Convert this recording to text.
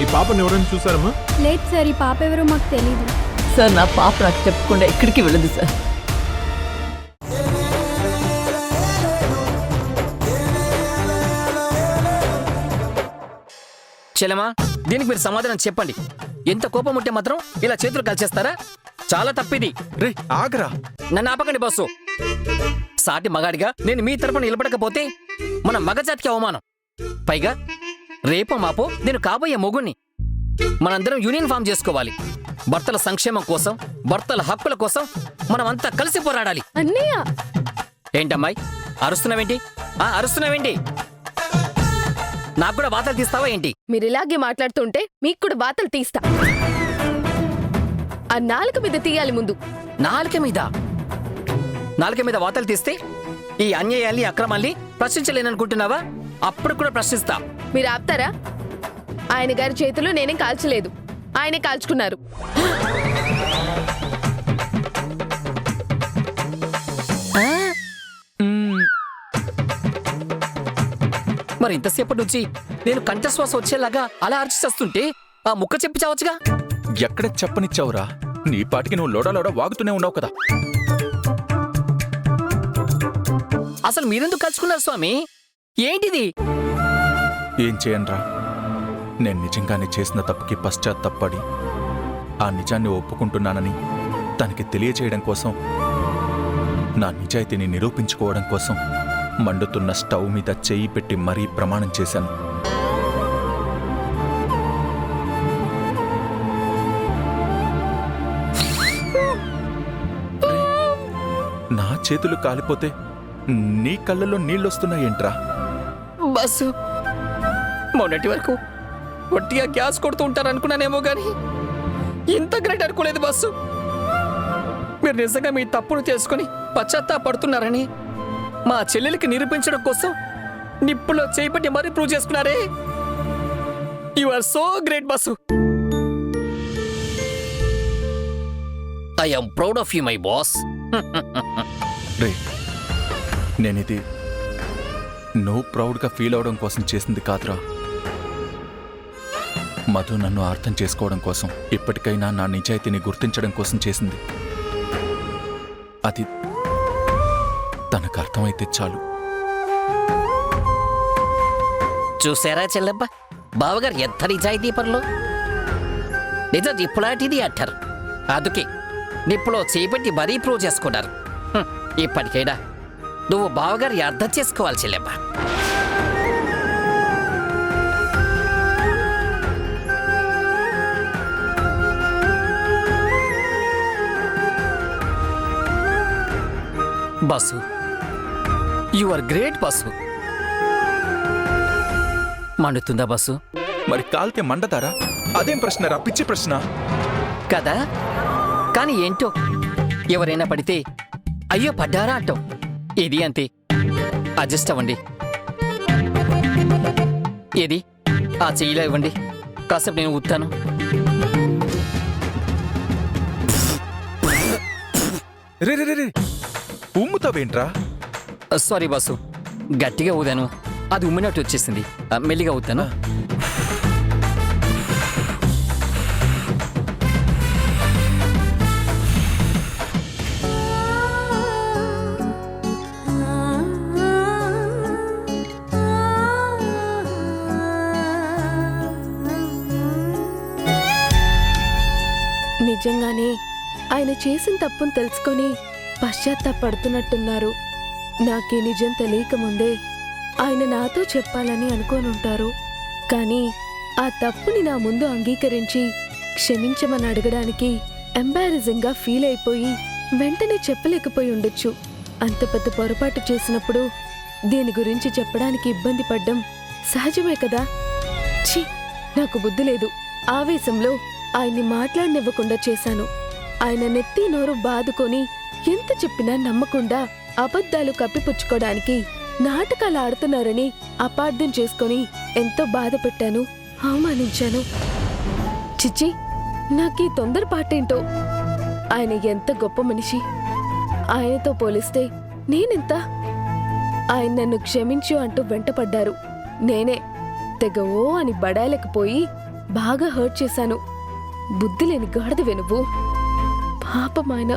ఈ పాపని ఎవరైనా చూసారమ్మా? లేదు సార్, ఈ పాప ఎవరో మాకు తెలీదు సార్. నా పాప నాకు చెప్పకుండా ఎక్కడికి వెళ్ళదు సార్. చెల్లెమా, దీనికి మీరు సమాధానం చెప్పండి. ఎంత కోపం ఉంటే మాత్రం ఇలా చేతులు కలిచేస్తారా? చాలా తప్పిది. రే ఆగరా. నన్ను ఆపకండి బాసు. సాటి మగాడిగా నేను మీ తరపున నిలబడకపోతే మన మగజాతికి అవమానం. పైగా రేపో మాపో నేను కాబోయే మొగుణ్ణి. మనందరం యూనియన్ ఫామ్ చేసుకోవాలి. భర్తల సంక్షేమం కోసం, భర్తల హక్కుల కోసం మనమంతా కలిసి పోరాడాలి. అన్నయ్య. ఏంటమ్మాయి అరుస్తున్నావేంటి? అరుస్తున్నావేంటి? నాకు కూడా వాతలు తీస్తావా ఏంటి? మీరు ఇలాగే మాట్లాడుతుంటే మీకు కూడా వాతలు తీస్తా. ఆ నాలుక మీద తీయాలి ముందు. నాలుక మీద? నాలుక మీద వాతలు తీస్తే ఈ అన్యాయాల్ని, అక్రమాల్ని ప్రశ్నించలేననుకుంటున్నావా? అప్పుడు కూడా ప్రశ్నిస్తా. మీరు ఆపుతారా? ఆయన గారి చేతులు నేనేం కాల్చలేదు, ఆయనే కాల్చుకున్నారు. మరి ఇంతసేపటి నుంచి నేను కంఠశ్వాస వచ్చేలాగా అలా అర్చిస్తుంటే ఆ ముక్క చెప్పి చావచ్చుగా. ఎక్కడ చెప్పనిచ్చావురా? నీ పాటికి నువ్వు లోడా వాగుతూనే ఉన్నావు కదా. అసలు మీరెందుకు కలుసుకున్నారు స్వామి? ఏంటిది? ఏం చేయనురా? నేను నిజంగానే చేసిన తప్పుకి పశ్చాత్తాపడి ఆ నిజాన్ని ఒప్పుకుంటున్నానని తనకి తెలియచేయడం కోసం, నా నిజాయితీని నిరూపించుకోవడం కోసం మండుతున్న స్టవ్ మీద చెయ్యి పెట్టి మరీ ప్రమాణం చేశాను. నా చేతులు కాలిపోతే నీ కళ్ళల్లో నీళ్ళొస్తున్నాయేంట్రా? బస్సు మొన్నటి వరకు ఒట్టిగా గ్యాస్ కొడుతూ ఉంటారనుకున్నానేమో గాని ఇంత గ్రేట్ అనుకోలేదు బస్సు. మీరు నిజంగా మీ తప్పును తెలుసుకుని పశ్చాత్తాపడుతున్నారని మా చెల్లెలికి నిరూపించడం కోసం నిప్పులో చేపట్టి మరీ ప్రూవ్ చేసుకున్నారే. You are so great boss. I am proud of you my boss. రే, నేనిది నువ్వు ప్రౌడ్గా ఫీల్ అవడం కోసం చేసింది కాదురా. మధు నన్ను అర్థం చేసుకోవడం కోసం, ఇప్పటికైనా నా నిజాయితీని గుర్తించడం కోసం చేసింది. అది తనకు అర్థమైతే చాలు. చూసారా చెల్లెబ్బ, బావగారు ఎంత నిజాయితీ పనులు. నిజం నిప్పులాంటిది అంటారు. అందుకే నిప్పులో చేపట్టి మరీ ప్రూవ్ చేసుకున్నారు. ఇప్పటికైనా నువ్వు బావగారి అర్థం చేసుకోవాలి చెల్లెబ్బ. Boss, you are great boss. మండుతుందా బస్సు? మరి కాల్తే మండతారా? అదేం ప్రశ్న రా, పిచ్చి ప్రశ్న కదా. కానీ ఏంటో, ఎవరైనా పడితే అయ్యో పడ్డారా అంటాం. ఇది అంతే. అడ్జస్ట్ అవ్వండి. ఏది ఆ చెయ్యిలో ఇవ్వండి, కాసేపు నేను ఊతాను. రే రే రే, ఉమ్ముతావేంట్రా? సారీ బాసు, గట్టిగా ఊదాను, అది ఉమ్మినట్టు వచ్చేసింది. మెల్లిగా ఊతాను. నిజంగానే ఆయన చేసిన తప్పును తెలుసుకొని పశ్చాత్తాపడుతున్నట్టున్నారు. నాకే నిజం తెలియకముందే ఆయన నాతో చెప్పాలని అనుకోనుంటారు. కానీ ఆ తప్పుని నా ముందు అంగీకరించి క్షమించమని అడగడానికి ఎంబారసింగ్గా ఫీల్ అయిపోయి వెంటనే చెప్పలేకపోయి ఉండొచ్చు. అంత పెద్ద పొరపాటు చేసినప్పుడు దీని గురించి చెప్పడానికి ఇబ్బంది పడ్డం సహజమే కదా. ఛీ, నాకు బుద్ధి లేదు. ఆవేశంలో ఆయన్ని మాట్లాడనివ్వకుండా చేశాను. ఆయన నెత్తి నోరు బాదుకొని ఎంత చెప్పినా నమ్మకుండా అబద్ధాలు కప్పిపుచ్చుకోవడానికి నాటకాలు ఆడుతున్నారని అపార్థం చేసుకొని ఎంతో బాధ పెట్టాను, అవమానించాను. చిచ్చి, నాకీ తొందరపాటేంటో. ఆయన ఎంత గొప్ప మనిషి. ఆయనతో పోలిస్తే నేనెంత. ఆయన నన్ను క్షమించు అంటూ వెంటపడ్డారు. నేనే తెగవో అని బడాలకపోయి బాగా హర్ట్ చేశాను. బుద్ధి లేని గాడిదవే నువ్వు. పాపం ఆయన